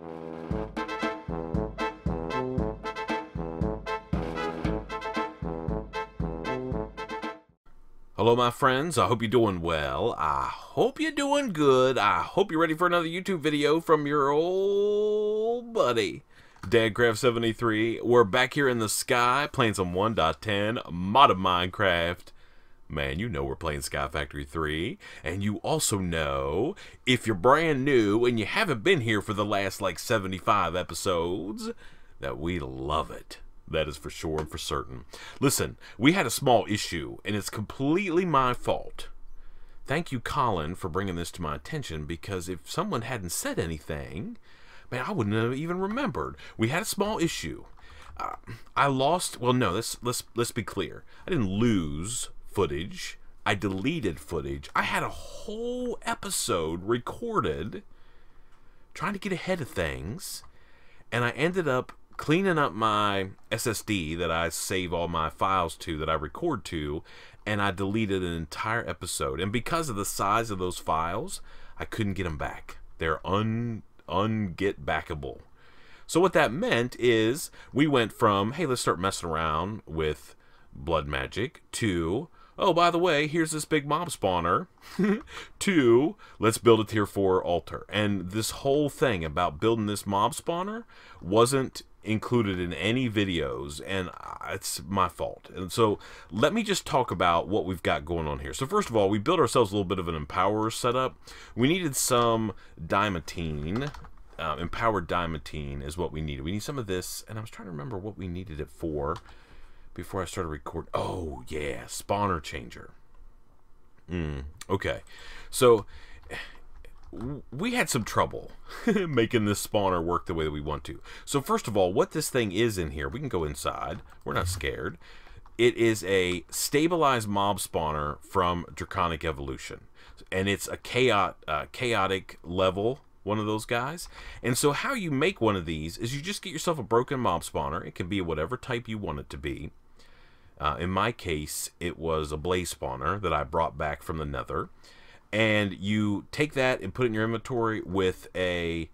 Hello my friends, I hope you're doing well. I hope you're doing good. I hope you're ready for another YouTube video from your old buddy, DadCraft73. We're back here in the sky playing some 1.10 modded Minecraft. Man, you know we're playing SkyFactory 3, and you also know, if you're brand new and you haven't been here for the last like 75 episodes, that we love it. That is for sure and for certain. Listen, we had a small issue, and it's completely my fault. Thank you, Colin, for bringing this to my attention, because if someone hadn't said anything, man, I wouldn't have even remembered. We had a small issue. I lost, well, no, let's be clear. I didn't lose footage. I deleted footage. I had a whole episode recorded trying to get ahead of things, and I ended up cleaning up my SSD that I save all my files to, that I record to, and I deleted an entire episode. And because of the size of those files, I couldn't get them back. They're unget-backable. So what that meant is we went from, hey, let's start messing around with blood magic, to, oh, by the way, here's this big mob spawner, to, let's build a tier 4 altar. And this whole thing about building this mob spawner wasn't included in any videos, and it's my fault. And so let me just talk about what we've got going on here. So first of all, we built ourselves a little bit of an empower setup. We needed some diamantine. Empowered diamantine is what we needed. We need some of this, and I was trying to remember what we needed it for before I started recording. Oh yeah, spawner changer. Okay, so we had some trouble making this spawner work the way that we want to. So first of all, what this thing is in here, we can go inside. We're not scared. It is a stabilized mob spawner from Draconic Evolution, and it's a chaotic level, one of those guys. And so how you make one of these is you just get yourself a broken mob spawner. It can be whatever type you want it to be. In my case, it was a blaze spawner that I brought back from the nether. And you take that and put it in your inventory with a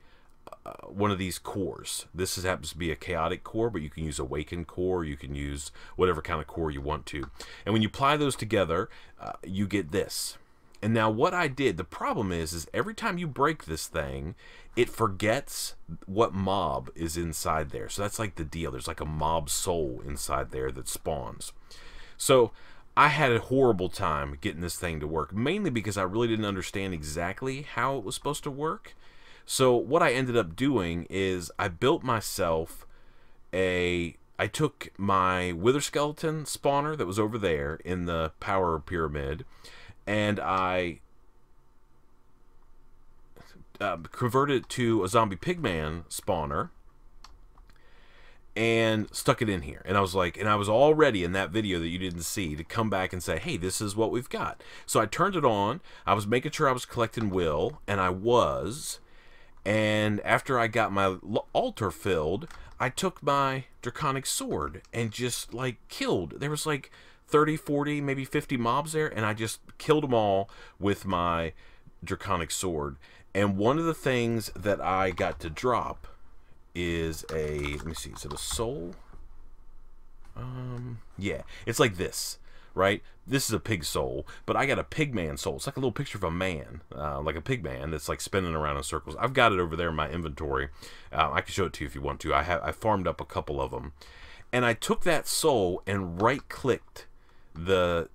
one of these cores. This happens to be a chaotic core, but you can use awakened core. You can use whatever kind of core you want to. And when you apply those together, you get this. And now what I did, the problem is every time you break this thing, it forgets what mob is inside there. So that's like the deal. There's like a mob soul inside there that spawns. So I had a horrible time getting this thing to work, mainly because I really didn't understand exactly how it was supposed to work. So what I ended up doing is I built myself I took my wither skeleton spawner that was over there in the power pyramid, and I converted it to a zombie pigman spawner and stuck it in here. And I was like, and I was all ready in that video that you didn't see to come back and say, hey, this is what we've got. So I turned it on. I was making sure I was collecting will, and I was. And after I got my altar filled, I took my draconic sword and just like killed. There was like 30, 40, maybe 50 mobs there, and I just killed them all with my draconic sword. And one of the things that I got to drop is let me see, is it a soul? Yeah, it's like this, right? This is a pig soul, but I got a pigman soul. It's like a little picture of a man, like a pig man that's like spinning around in circles. I've got it over there in my inventory. I can show it to you if you want to. I farmed up a couple of them, and I took that soul and right-clicked the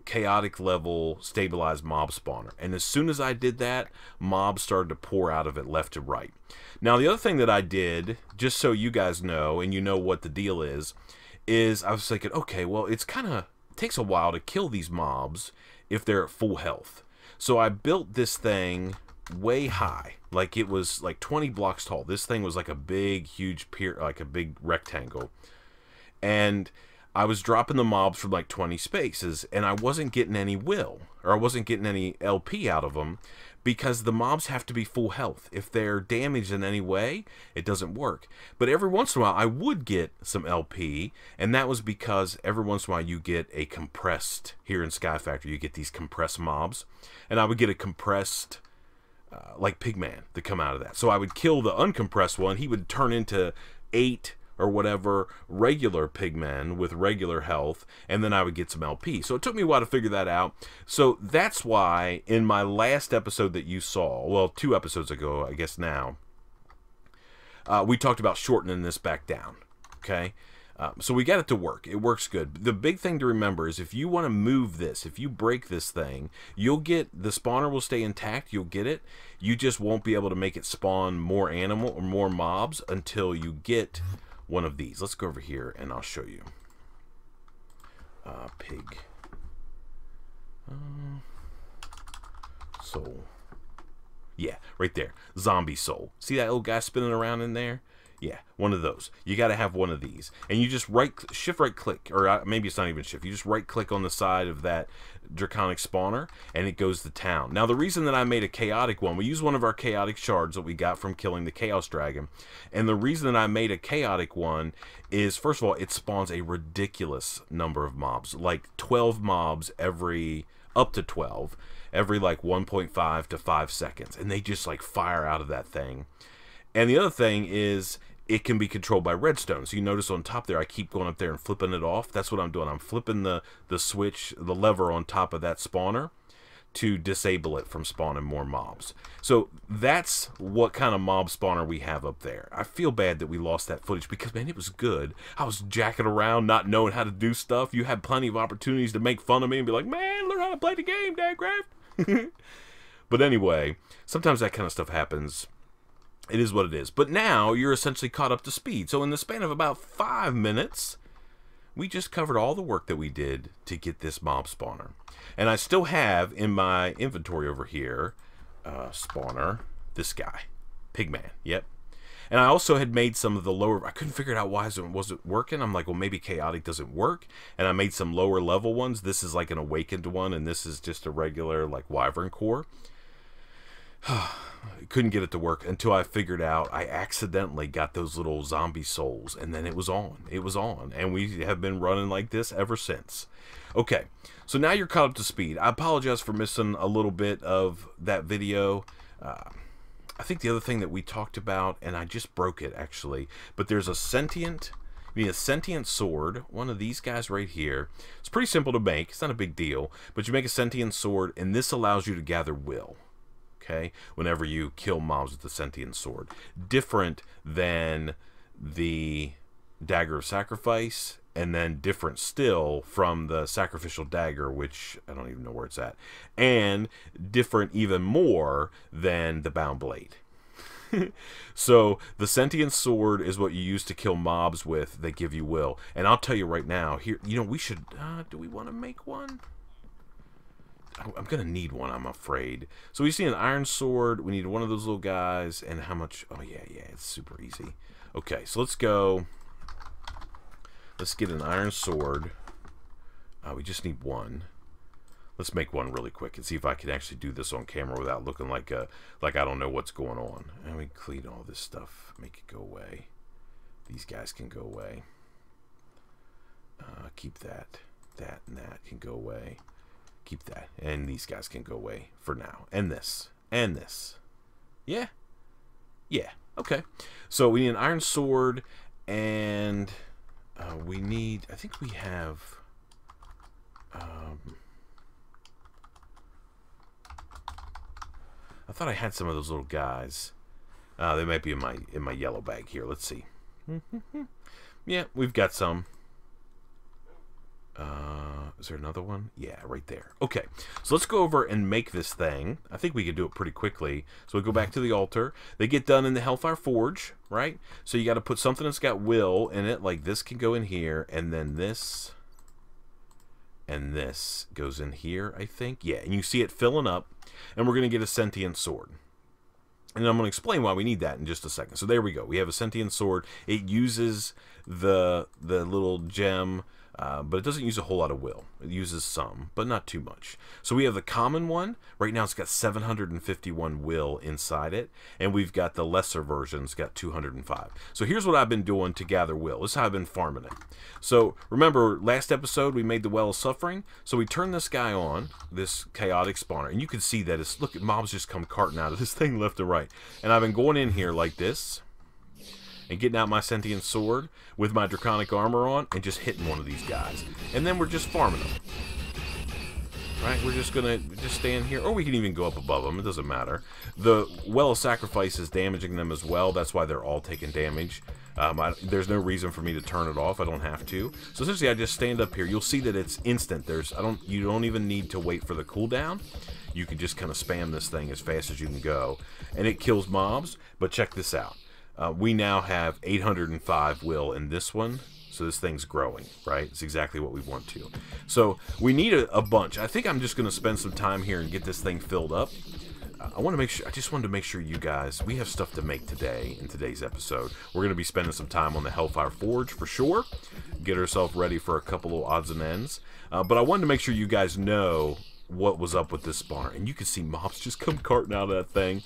chaotic level stabilized mob spawner, and as soon as I did that, mobs started to pour out of it left to right. Now the other thing that I did, just so you guys know and you know what the deal is I was thinking, okay, well, it takes a while to kill these mobs if they're at full health. So I built this thing way high, like it was like 20 blocks tall. This thing was like a big huge pier, like a big rectangle, and I was dropping the mobs from like 20 spaces, and I wasn't getting any will, or I wasn't getting any LP out of them, because the mobs have to be full health. If they're damaged in any way, it doesn't work. But every once in a while, I would get some LP, and that was because every once in a while you get a compressed, here in SkyFactory, you get these compressed mobs, and I would get a compressed like Pigman to come out of that. So I would kill the uncompressed one. He would turn into 8 or whatever regular Pigmen with regular health, and then I would get some LP. So it took me a while to figure that out. So that's why in my last episode that you saw, well, 2 episodes ago, I guess now, we talked about shortening this back down. Okay? So we got it to work. It works good. The big thing to remember is if you want to move this, if you break this thing, you'll get, the spawner will stay intact, you'll get it. You just won't be able to make it spawn more animal or more mobs until you get one of these. Let's go over here and I'll show you. Pig. Soul. Yeah, right there. Zombie soul. See that little guy spinning around in there? Yeah, one of those. You got to have one of these. And you just shift right click, or maybe it's not even shift. You just right click on the side of that draconic spawner and it goes to town. Now the reason that I made a chaotic one, we use one of our chaotic shards that we got from killing the chaos dragon. And the reason that I made a chaotic one is, first of all, it spawns a ridiculous number of mobs. Like 12 mobs up to 12 every like 1.5 to 5 seconds. And they just like fire out of that thing. And the other thing is it can be controlled by redstone. So you notice on top there, I keep going up there and flipping it off. That's what I'm doing. I'm flipping the switch, the lever on top of that spawner to disable it from spawning more mobs. So that's what kind of mob spawner we have up there. I feel bad that we lost that footage because, man, it was good. I was jacking around, not knowing how to do stuff. You had plenty of opportunities to make fun of me and be like, man, learn how to play the game, Dagcraft. But anyway, sometimes that kind of stuff happens. It is what it is. But now you're essentially caught up to speed. So in the span of about 5 minutes, we just covered all the work that we did to get this mob spawner. And I still have in my inventory over here, spawner, this guy, Pigman. Yep. And I also had made some of the lower, I couldn't figure out why it wasn't working. I'm like, well, maybe chaotic doesn't work. And I made some lower level ones. This is like an awakened one, and this is just a regular like wyvern core. Couldn't get it to work until I figured out I accidentally got those little zombie souls, and then it was on. It was on, and we have been running like this ever since. Okay, so now you're caught up to speed. I apologize for missing a little bit of that video. I think the other thing that we talked about, and I just broke it actually, but there's a sentient, you need a sentient sword, one of these guys right here. It's pretty simple to make. It's not a big deal, but you make a sentient sword, and this allows you to gather will. Okay, whenever you kill mobs with the sentient sword. Different than the dagger of sacrifice, and then different still from the sacrificial dagger, which I don't even know where it's at, and different even more than the bound blade. So the sentient sword is what you use to kill mobs with. They give you will, and I'll tell you right now here, you know, we should do we want to make one? I'm going to need one, I'm afraid. So we see an iron sword. We need one of those little guys. And how much? Oh, yeah, it's super easy. Okay, so let's go. Let's get an iron sword. We just need one. Let's make one really quick and see if I can actually do this on camera without looking like I don't know what's going on. And we clean all this stuff. Make it go away. These guys can go away. Keep that. That and that can go away. Keep that. And these guys can go away for now. And this. And this. Yeah. Yeah. Okay. So we need an iron sword. And we need... I think we have... I thought I had some of those little guys. They might be in my yellow bag here. Let's see. Yeah, we've got some. Is there another one? Yeah, right there. Okay, so let's go over and make this thing. I think we can do it pretty quickly. So we go back to the altar. They get done in the Hellfire Forge, right? So you got to put something that's got will in it, like this can go in here, and then this and this goes in here, I think. Yeah, and you see it filling up, and we're going to get a sentient sword. And I'm going to explain why we need that in just a second. So there we go. We have a sentient sword. It uses the little gem but it doesn't use a whole lot of will. It uses some, but not too much. So we have the common one. Right now it's got 751 will inside it, and we've got the lesser version's got 205. So here's what I've been doing to gather will. This is how I've been farming it. So remember, last episode we made the Well of Suffering. So we turned this guy on, this chaotic spawner, and you can see that it's, look, mobs just come carting out of this thing left and right. And I've been going in here like this, and getting out my sentient sword with my draconic armor on and just hitting one of these guys. And then we're just farming them. Right? We're just going to just stand here. Or we can even go up above them. It doesn't matter. The Well of Sacrifice is damaging them as well. That's why they're all taking damage. There's no reason for me to turn it off. I don't have to. So essentially I just stand up here. You'll see that it's instant. You don't even need to wait for the cooldown. You can just kind of spam this thing as fast as you can go. And it kills mobs. But check this out. We now have 805 will in this one, so this thing's growing, right? It's exactly what we want to. So we need a bunch. I think I'm just going to spend some time here and get this thing filled up. I just wanted to make sure you guys, we have stuff to make today in today's episode. We're going to be spending some time on the Hellfire Forge for sure. Get ourselves ready for a couple of odds and ends. But I wanted to make sure you guys know what was up with this spawner. And you can see mobs just come carting out of that thing.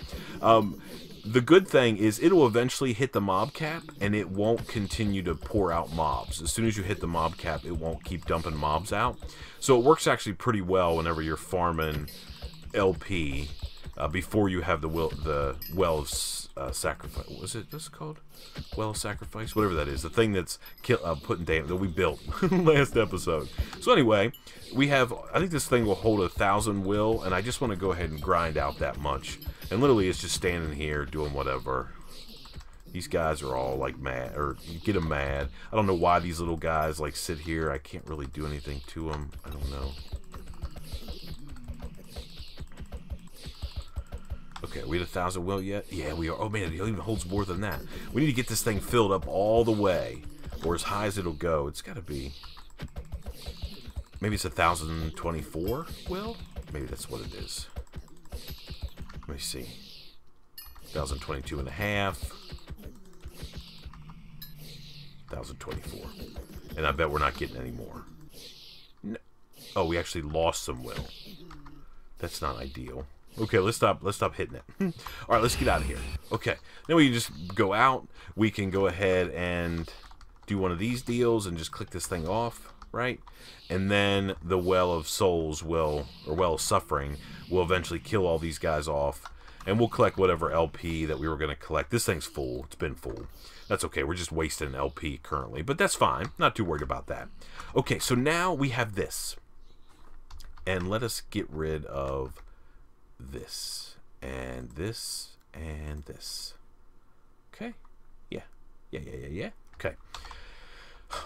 The good thing is it'll eventually hit the mob cap, and it won't continue to pour out mobs. As soon as you hit the mob cap, it won't keep dumping mobs out. So it works actually pretty well whenever you're farming LP before you have the Well of Sacrifice. What's it called? Well of Sacrifice? Whatever that is. The thing that's putting damage that we built last episode. So anyway, we have, I think this thing will hold 1,000 will, and I just want to go ahead and grind out that much. And literally it's just standing here doing whatever. These guys are all like mad, or you get them mad. I don't know why these little guys like sit here. I can't really do anything to them. I don't know. Okay, we had 1,000 will yet? Yeah, we are. Oh man, it even holds more than that. We need to get this thing filled up all the way, or as high as it'll go. It's got to be. Maybe it's 1,024 will? Maybe that's what it is. Let me see. 1,022 and a half. 1,024. And I bet we're not getting any more. No. Oh, we actually lost some will. That's not ideal. Okay, let's stop hitting it. All right, let's get out of here. Okay, then we can just go out. We can go ahead and do one of these deals and just click this thing off, right? And then the Well of Souls will, or Well of Suffering, will eventually kill all these guys off. And we'll collect whatever LP that we were going to collect. This thing's full. It's been full. That's okay. We're just wasting LP currently. But that's fine. Not too worried about that. Okay, so now we have this. And let us get rid of this. And this. And this. Okay? Yeah. Yeah. Okay.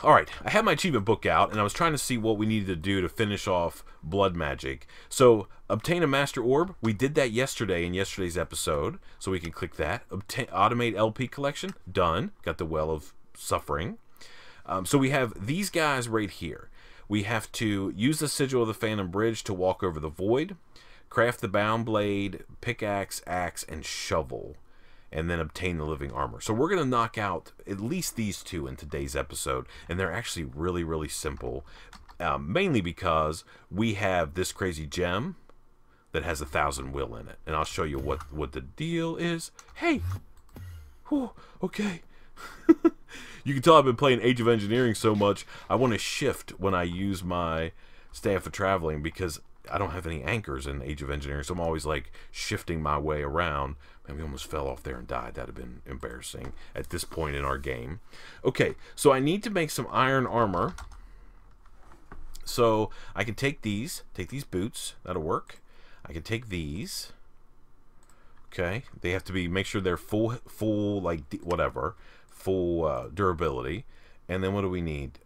Alright, I have my achievement book out, and I was trying to see what we needed to do to finish off blood magic. So, obtain a master orb. We did that yesterday in yesterday's episode, so we can click that. Automate LP collection. Done. Got the Well of Suffering. So we have these guys right here. We have to use the Sigil of the Phantom Bridge to walk over the void, craft the bound blade, pickaxe, axe, and shovel, and then obtain the living armor. So we're going to knock out at least these two in today's episode, and they're actually really, really simple, mainly because we have this crazy gem that has 1,000 will in it, and I'll show you what the deal is. Hey! Whew, okay. You can tell I've been playing Age of Engineering so much, I want to shift when I use my Staff of Traveling, because I don't have any anchors in Age of Engineering, so I'm always like shifting my way around. Man, we almost fell off there and died. That'd have been embarrassing at this point in our game. Okay, so I need to make some iron armor. So I can take these boots. That'll work. I can take these. Okay, they have to be, make sure they're full like whatever, full durability. And then what do we need?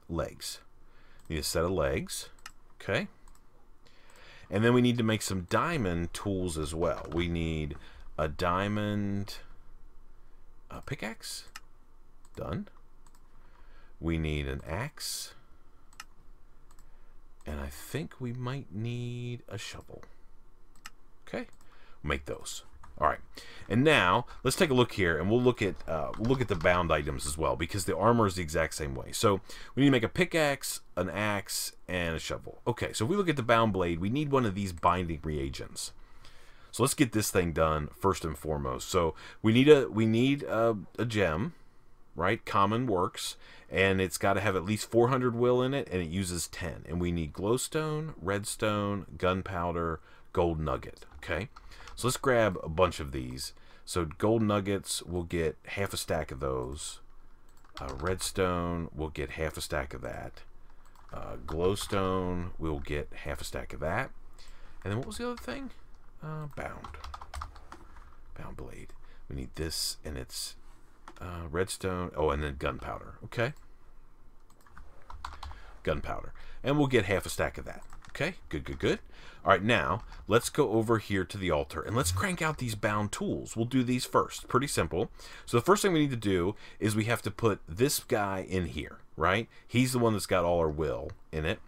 Legs. Need a set of legs. Okay. And then we need to make some diamond tools as well. We need a diamond pickaxe. Done. We need an axe. And I think we might need a shovel. Okay. Make those. All right, and now let's take a look here, and we'll look at the bound items as well, because the armor is the exact same way. So we need to make a pickaxe, an axe, and a shovel. Okay, so if we look at the bound blade, we need one of these binding reagents. So let's get this thing done first and foremost. So we need a gem, right? Common works, and it's got to have at least 400 will in it, and it uses 10. And we need glowstone, redstone, gunpowder, gold nugget. Okay, so let's grab a bunch of these. So gold nuggets, we'll get half a stack of those. Redstone, we'll get half a stack of that. Glowstone, we'll get half a stack of that. And then what was the other thing? Bound blade. We need this, and it's redstone. Oh, and then gunpowder. Okay, gunpowder, and we'll get half a stack of that. Okay, good. All right, now let's go over here to the altar, and let's crank out these bound tools. We'll do these first. Pretty simple. So the first thing we need to do is we have to put this guy in here, right? He's the one that's got all our will in it.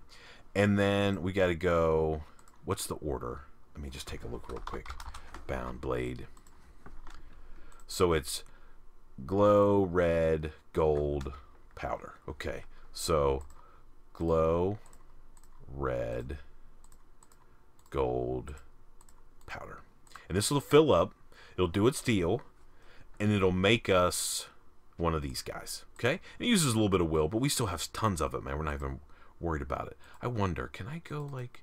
And then we got to go, what's the order? Let me just take a look real quick. Bound blade. So it's glow, red, gold, powder. Okay, so glow, red, gold, powder. And this will fill up. It'll do its deal, and it'll make us one of these guys. Okay? And it uses a little bit of will, but we still have tons of it, man. We're not even worried about it. I wonder, can I go like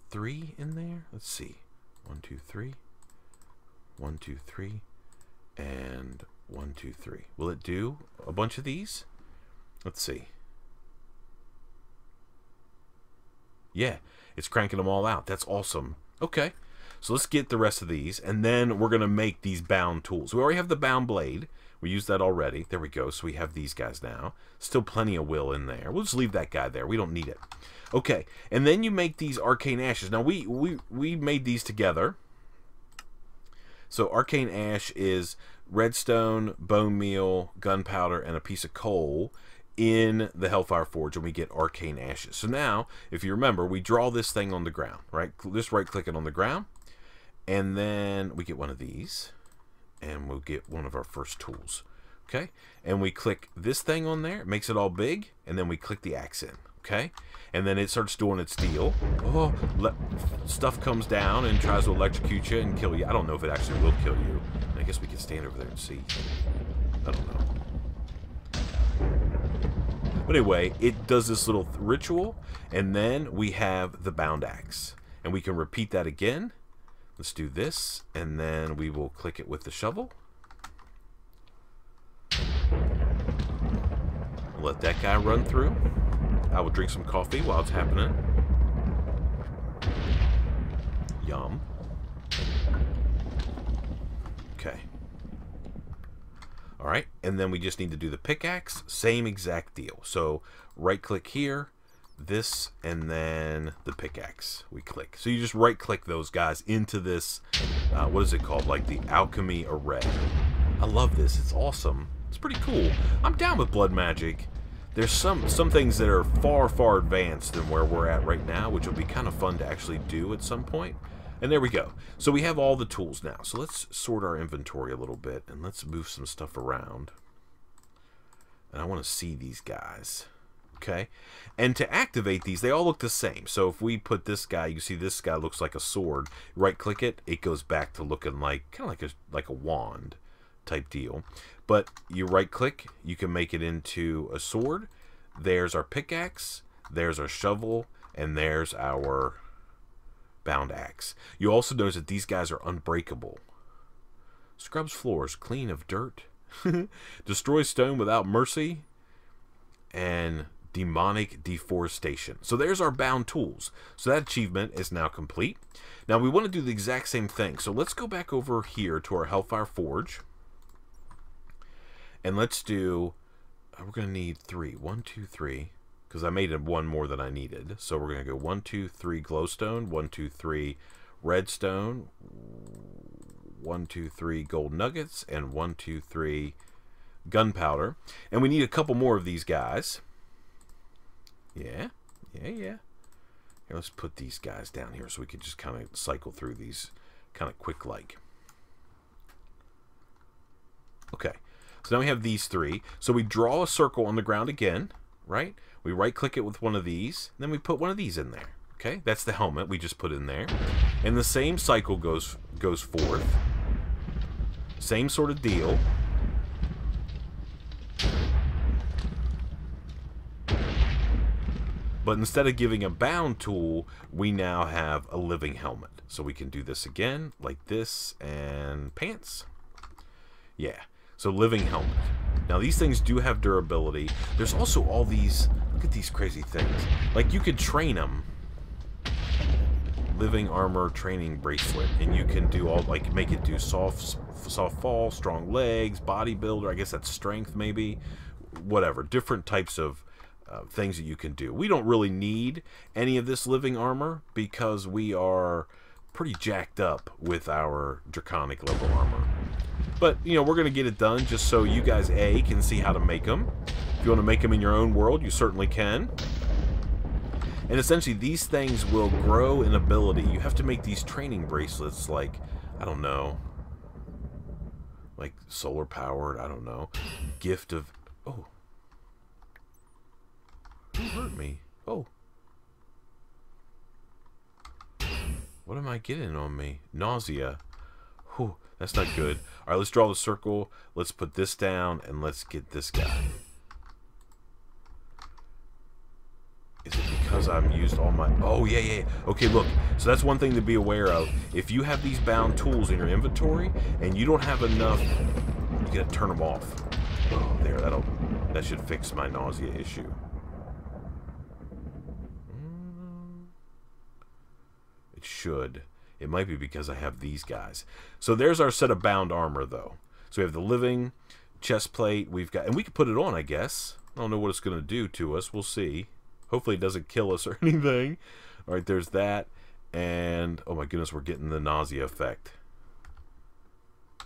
3 in there? Let's see. 1, 2, 3. 1, 2, 3. And 1, 2, 3. Will it do a bunch of these? Let's see. Yeah, it's cranking them all out. That's awesome. Okay, so let's get the rest of these, and then we're going to make these bound tools. We already have the bound blade. We used that already. There we go. So we have these guys now. Still plenty of will in there. We'll just leave that guy there. We don't need it. Okay, and then you make these arcane ashes. Now, we made these together. So arcane ash is redstone, bone meal, gunpowder, and a piece of coal in the Hellfire Forge, and we get arcane ashes. So now, if you remember, we draw this thing on the ground, right? Just right-click it on the ground, and then we get one of these, and we'll get one of our first tools, okay? And we click this thing on there, it makes it all big, and then we click the axe in, okay? And then it starts doing its deal. Oh, stuff comes down and tries to electrocute you and kill you. I don't know if it actually will kill you. I guess we can stand over there and see. I don't know. But anyway, it does this little ritual, and then we have the bound axe. And we can repeat that again. Let's do this, and then we will click it with the shovel. Let that guy run through. I will drink some coffee while it's happening. Yum. Okay. Alright, and then we just need to do the pickaxe. Same exact deal. So, right-click here, this, and then the pickaxe. We click. So you just right-click those guys into this, what is it called? Like the alchemy array. I love this. It's awesome. It's pretty cool. I'm down with blood magic. There's some things that are far, far advanced than where we're at right now, which will be kind of fun to actually do at some point. And there we go. So we have all the tools now. So let's sort our inventory a little bit, and let's move some stuff around. And I want to see these guys. Okay? And to activate these, they all look the same. So if we put this guy, you see this guy looks like a sword. Right-click it, it goes back to looking like, kind of like a wand type deal. But you right-click, you can make it into a sword. There's our pickaxe, there's our shovel, and there's our bound axe. You also notice that these guys are unbreakable. Scrubs floors clean of dirt. Destroys stone without mercy. And demonic deforestation. So there's our bound tools. So that achievement is now complete. Now we want to do the exact same thing. So let's go back over here to our Hellfire Forge. And let's do, we're going to need 3. 1, 2, 3. Because I made it one more than I needed. So we're going to go 1, 2, 3 glowstone, 1, 2, 3 redstone, 1, 2, 3 gold nuggets, and 1, 2, 3 gunpowder. And we need a couple more of these guys. Yeah. Here, let's put these guys down here so we can just kind of cycle through these kind of quick like. So now we have these three. So we draw a circle on the ground again, right? We right-click it with one of these, and then we put one of these in there. Okay, that's the helmet we just put in there. And the same cycle goes forth. Same sort of deal. But instead of giving a bound tool, we now have a living helmet. So we can do this again, like this, and pants. Yeah, so living helmet. Now these things do have durability. There's also all these, look at these crazy things. Like you could train them. Living armor training bracelet. And you can do all, like make it do soft fall, strong legs, bodybuilder. I guess that's strength maybe. Whatever, different types of things that you can do. We don't really need any of this living armor because we are pretty jacked up with our draconic level armor. But, you know, we're going to get it done just so you guys, A, can see how to make them. If you want to make them in your own world, you certainly can. And essentially, these things will grow in ability. You have to make these training bracelets like, I don't know, like solar powered, I don't know. Gift of, oh. Who hurt me? Oh. What am I getting on me? Nausea. Whew, that's not good. Alright, let's draw the circle. Let's put this down, and let's get this guy. Is it because I've used all my... Oh, yeah. Okay, look. So that's one thing to be aware of. If you have these bound tools in your inventory, and you don't have enough... You gotta turn them off. Oh, there. That should fix my nausea issue. It should. It might be because I have these guys. So there's our set of bound armor, though. So we have the living chest plate. We've got, and we can put it on, I guess. I don't know what it's going to do to us. We'll see. Hopefully it doesn't kill us or anything. All right, there's that. And, oh my goodness, we're getting the nausea effect.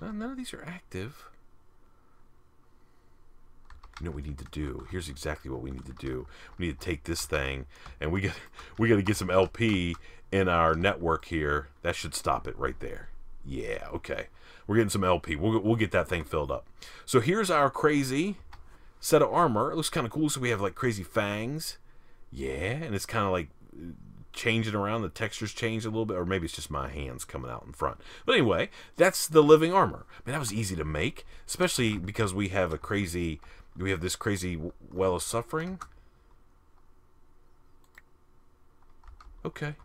None of these are active. You know what we need to do? Here's exactly what we need to do. We need to take this thing, and we got to get some LP in our network here. That should stop it right there. Yeah, okay. We're getting some LP. We'll get that thing filled up. So here's our crazy set of armor. It looks kind of cool. So we have like crazy fangs. Yeah, and it's kind of like changing around. The textures change a little bit, or maybe it's just my hands coming out in front. But anyway, that's the living armor. I mean, that was easy to make, especially because we have this crazy well of suffering. Okay.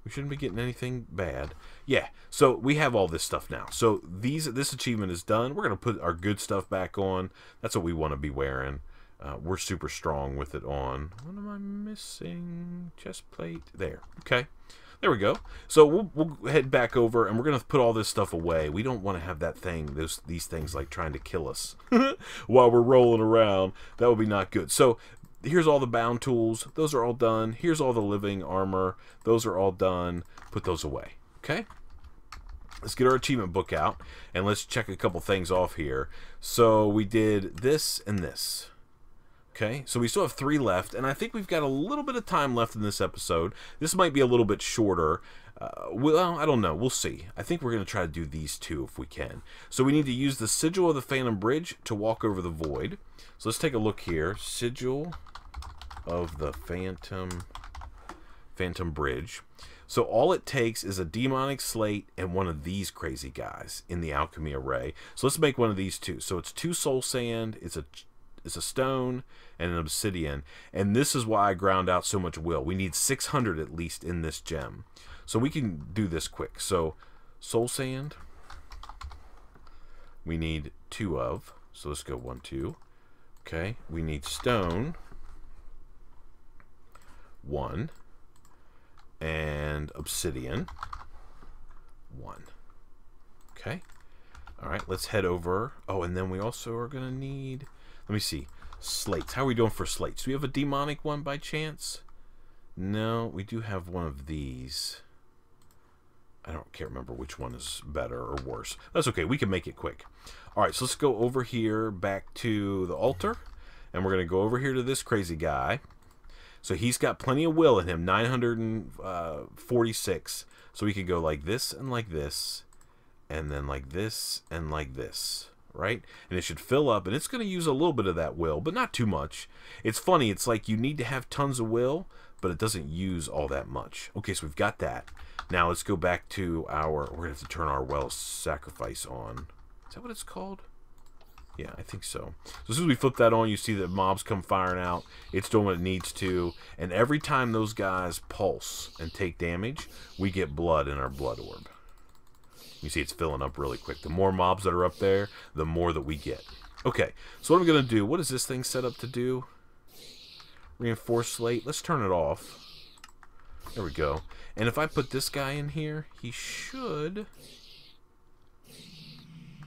We shouldn't be getting anything bad. Yeah, so we have all this stuff now. So this achievement is done. We're going to put our good stuff back on. That's what we want to be wearing. We're super strong with it on. What am I missing? Chest plate. There. Okay. There we go. So we'll head back over, and we're going to put all this stuff away. We don't want to have that thing, these things like trying to kill us while we're rolling around. That would be not good. So here's all the bound tools. Those are all done. Here's all the living armor. Those are all done. Put those away. Okay? Let's get our achievement book out, and let's check a couple things off here. So we did this and this. Okay, so we still have 3 left, and I think we've got a little bit of time left in this episode. This might be a little bit shorter. Well, I don't know. We'll see. I think we're going to try to do these 2 if we can. So we need to use the Sigil of the Phantom Bridge to walk over the void. So let's take a look here. Sigil of the Phantom Bridge. So all it takes is a demonic slate and one of these crazy guys in the alchemy array. So let's make one of these 2. So it's 2 soul sand. It's a stone and an obsidian, and this is why I ground out so much will. We need 600 at least in this gem, so we can do this quick. So soul sand we need 2 of, so let's go 1, 2. Okay, we need stone 1 and obsidian 1. Okay, all right, let's head over. Oh, and then we also are gonna need, let me see, slates. How are we doing for slates? Do we have a demonic one by chance? No, we do have one of these. Can't remember which one is better or worse. That's okay, we can make it quick. Alright, so let's go over here back to the altar, and we're going to go over here to this crazy guy. So he's got plenty of will in him, 946. So we can go like this, and then like this, and like this. right? And it should fill up, and it's going to use a little bit of that will, but not too much. It's funny. It's like you need to have tons of will, but it doesn't use all that much. Okay, so we've got that. Now let's go back to our, we're going to have to turn our well sacrifice on. Is that what it's called? Yeah, I think so. So as soon as we flip that on, you see that mobs come firing out. It's doing what it needs to. And every time those guys pulse and take damage, we get blood in our blood orb. You see it's filling up really quick. The more mobs that are up there, the more that we get. Okay, so what I'm going to do, what is this thing set up to do? Reinforced slate. Let's turn it off. There we go. And if I put this guy in here, he should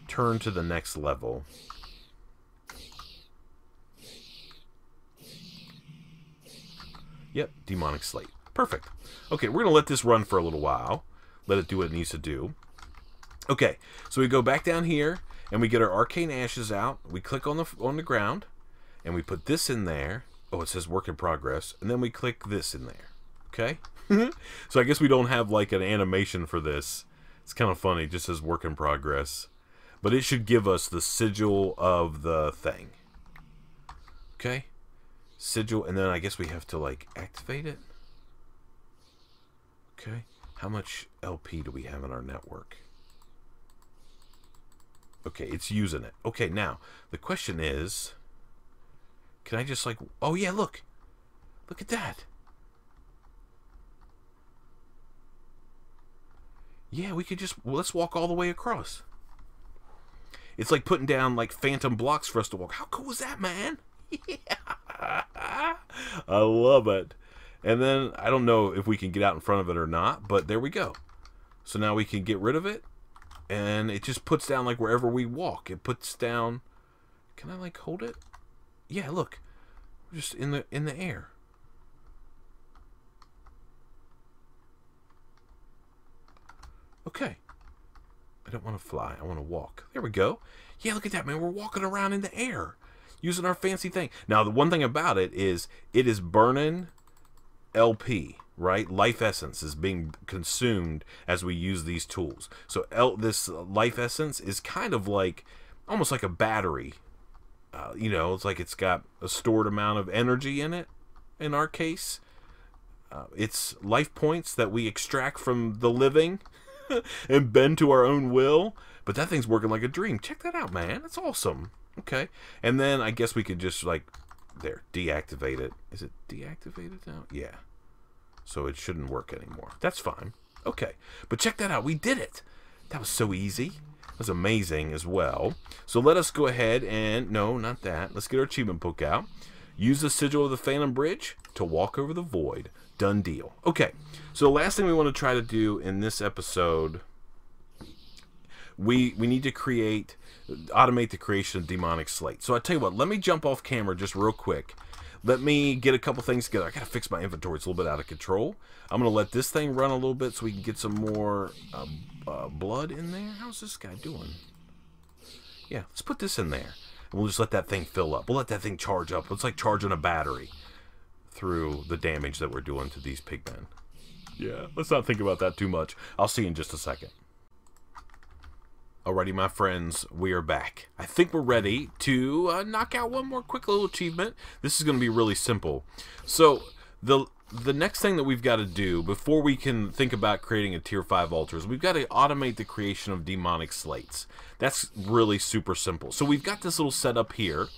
turn to the next level. Yep, demonic slate. Perfect. Okay, we're going to let this run for a little while. Let it do what it needs to do. Okay, so we go back down here, and we get our arcane ashes out. We click on the ground, and we put this in there. Oh, it says work in progress. And then we click this in there. Okay? So I guess we don't have like an animation for this. It's kind of funny. It just says work in progress. But it should give us the sigil of the thing. Okay? Sigil, and then I guess we have to like activate it. Okay. How much LP do we have in our network? Okay, it's using it. Okay, now, the question is, can I just like, oh yeah, look. Look at that. Yeah, we could just, well, let's walk all the way across. It's like putting down like phantom blocks for us to walk. How cool is that, man? Yeah. I love it. And then, I don't know if we can get out in front of it or not, but there we go. So now we can get rid of it. And it just puts down like wherever we walk. It puts down, can I like hold it? Yeah, look. We're just in the air. Okay. I don't want to fly. I want to walk. There we go. Yeah, look at that, man. We're walking around in the air using our fancy thing. Now, the one thing about it is burning LP, right? Life essence is being consumed as we use these tools. So this life essence is kind of like, almost like a battery. You know, it's like it's got a stored amount of energy in it, in our case. It's life points that we extract from the living and bend to our own will. But that thing's working like a dream. Check that out, man. That's awesome. Okay. And then I guess we could just like, there, deactivate it. Is it deactivated now? Yeah. So it shouldn't work anymore. That's fine. Okay. But check that out. We did it. That was so easy. That was amazing as well. So let us go ahead and, no, not that. Let's get our achievement book out. Use the sigil of the Phantom Bridge to walk over the void. Done deal. Okay. So the last thing we want to try to do in this episode, we need to automate the creation of demonic slate. So I tell you what, let me jump off camera just real quick. Let me get a couple things together. I gotta fix my inventory. It's a little bit out of control. I'm gonna let this thing run a little bit so we can get some more blood in there. How's this guy doing? Yeah, let's put this in there. And we'll just let that thing fill up. We'll let that thing charge up. It's like charging a battery through the damage that we're doing to these pigmen. Yeah, let's not think about that too much. I'll see you in just a second. Alrighty, my friends, we are back. I think we're ready to knock out one more quick little achievement. This is going to be really simple. So, the next thing that we've got to do before we can think about creating a tier 5 altar is we've got to automate the creation of demonic slates. That's really super simple. So we've got this little setup here,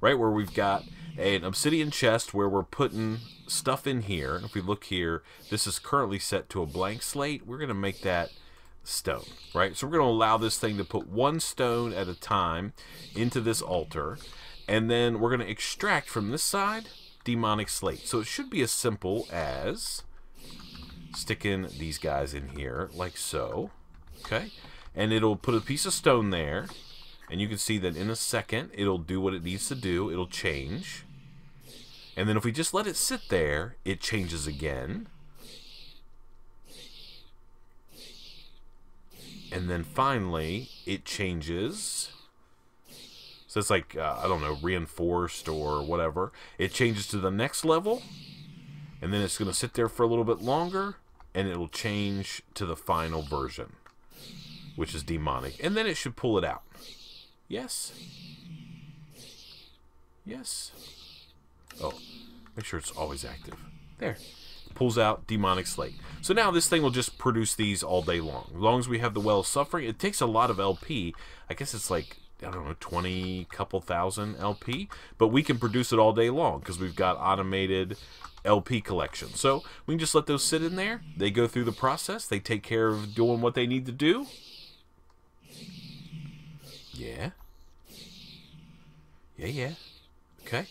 right, where we've got an obsidian chest where we're putting stuff in here. If we look here, this is currently set to a blank slate. We're going to make that stone, right? So we're going to allow this thing to put one stone at a time into this altar, and then we're going to extract from this side demonic slate. So it should be as simple as sticking these guys in here like so, okay? And it'll put a piece of stone there, and you can see that in a second it'll do what it needs to do. It'll change, and then if we just let it sit there, it changes again. And then finally, it changes. So it's like, I don't know, reinforced or whatever. It changes to the next level. And then it's going to sit there for a little bit longer. And it'll change to the final version, which is demonic. And then it should pull it out. Yes. Yes. Oh, make sure it's always active. There. Pulls out demonic slate. So now this thing will just produce these all day long. As long as we have the Well of Suffering. It takes a lot of LP. I guess it's like, I don't know, 20 couple thousand LP. But we can produce it all day long because we've got automated LP collection. So we can just let those sit in there. They go through the process. They take care of doing what they need to do. Yeah. Yeah. Okay.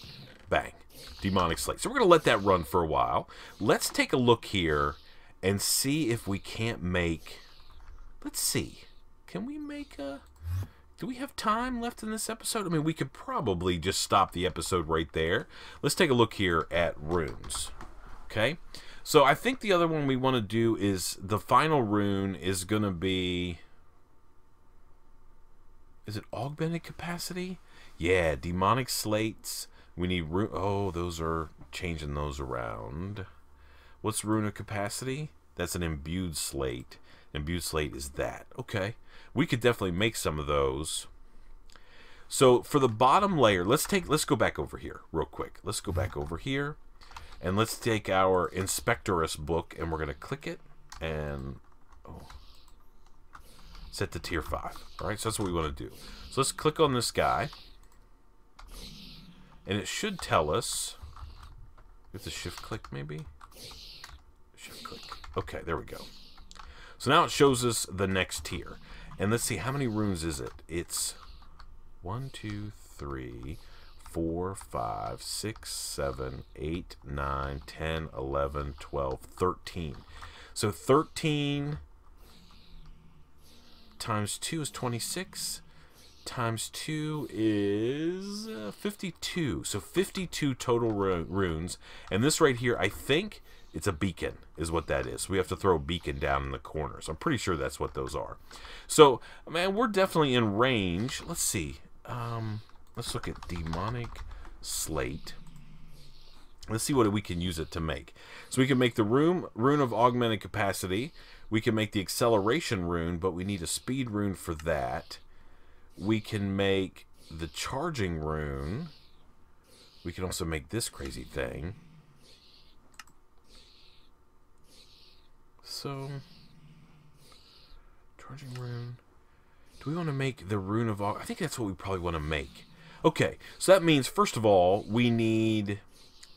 Bang. Demonic slate. So we're going to let that run for a while. Let's take a look here and see if we can't make... Let's see. Can we make a... Do we have time left in this episode? I mean, we could probably just stop the episode right there. Let's take a look here at runes. Okay? So I think the other one we want to do is... The final rune is going to be... Is it augmented capacity? Yeah, demonic slates... We need rune. Oh, those are changing those around. What's rune of capacity? That's an imbued slate. Imbued slate is that. Okay. We could definitely make some of those. So for the bottom layer, let's go back over here real quick. Let's go back over here and let's take our Inspectorus book and we're going to click it and set to tier 5. All right. So that's what we want to do. So let's click on this guy. And it should tell us, we have to shift click maybe? Shift click. Okay, there we go. So now it shows us the next tier. And let's see, how many runes is it? It's 1, 2, 3, 4, 5, 6, 7, 8, 9, 10, 11, 12, 13. So 13 times 2 is 26. Times 2 is 52. So 52 total runes. And this right here, I think it's a beacon is what that is. We have to throw a beacon down in the corner. So I'm pretty sure that's what those are. So, man, we're definitely in range. Let's see. Let's look at demonic slate. Let's see what we can use it to make. So we can make the rune of augmented capacity. We can make the acceleration rune, but we need a speed rune for that. We can make the charging rune. We can also make this crazy thing. So, charging rune. Do we want to make the rune of... I think that's what we probably want to make. Okay, so that means, first of all, we need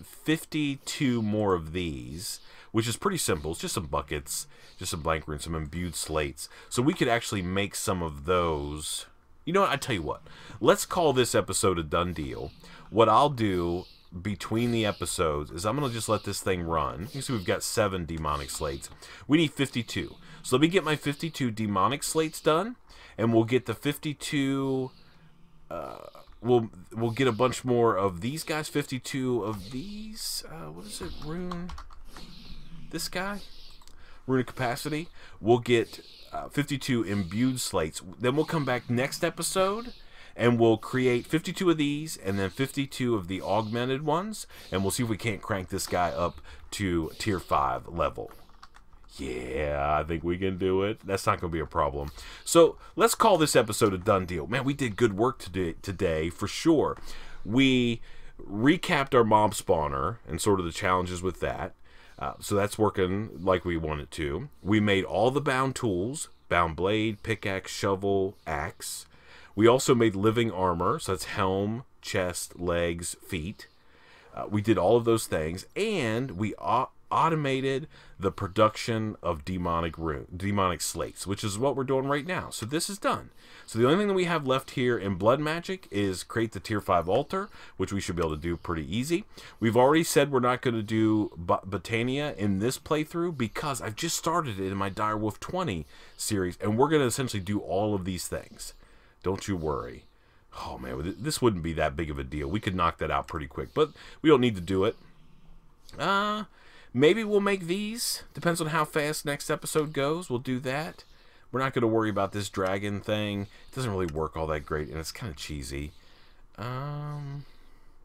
52 more of these, which is pretty simple. It's just some buckets, just some blank runes, some imbued slates. So we could actually make some of those... You know what? I tell you what. Let's call this episode a done deal. What I'll do between the episodes is I'm going to just let this thing run. You can see we've got 7 demonic slates. We need 52. So let me get my 52 demonic slates done, and we'll get the 52... We'll get a bunch more of these guys. 52 of these. What is it? Rune. This guy. Rune of capacity. We'll get 52 imbued slates. Then we'll come back next episode and we'll create 52 of these and then 52 of the augmented ones, and we'll see if we can't crank this guy up to tier 5 level. Yeah, I think we can do it. That's not going to be a problem. So let's call this episode a done deal. Man, we did good work today for sure. We recapped our mob spawner and sort of the challenges with that. So that's working like we want it to. We made all the bound tools, bound blade, pickaxe, shovel, axe. We also made living armor, so that's helm, chest, legs, feet. We did all of those things, and we automated the production of demonic slates, which is what we're doing right now. So this is done. So the only thing that we have left here in Blood Magic is create the tier 5 altar, which we should be able to do pretty easy. We've already said we're not going to do Botania in this playthrough because I've just started it in my Direwolf 20 series, and we're going to essentially do all of these things. Don't you worry. Oh man, this wouldn't be that big of a deal. We could knock that out pretty quick, but we don't need to do it. Maybe we'll make these. Depends on how fast next episode goes. We'll do that. We're not going to worry about this dragon thing. It doesn't really work all that great, and it's kind of cheesy. We're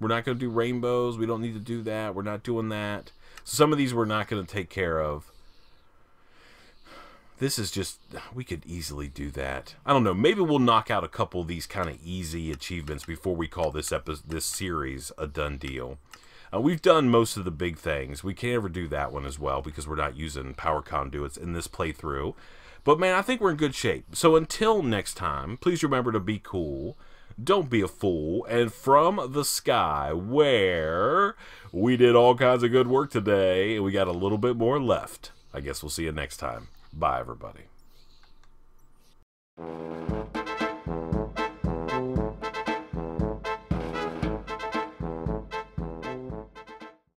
not going to do rainbows. We don't need to do that. We're not doing that. So some of these we're not going to take care of. this is just, we could easily do that. I don't know, maybe we'll knock out a couple of these kind of easy achievements before we call this series a done deal. We've done most of the big things. We can't ever do that one as well because we're not using power conduits in this playthrough. But man, I think we're in good shape. So until next time, please remember to be cool, don't be a fool, and from the sky, where we did all kinds of good work today, and we got a little bit more left. I guess we'll see you next time. Bye, everybody.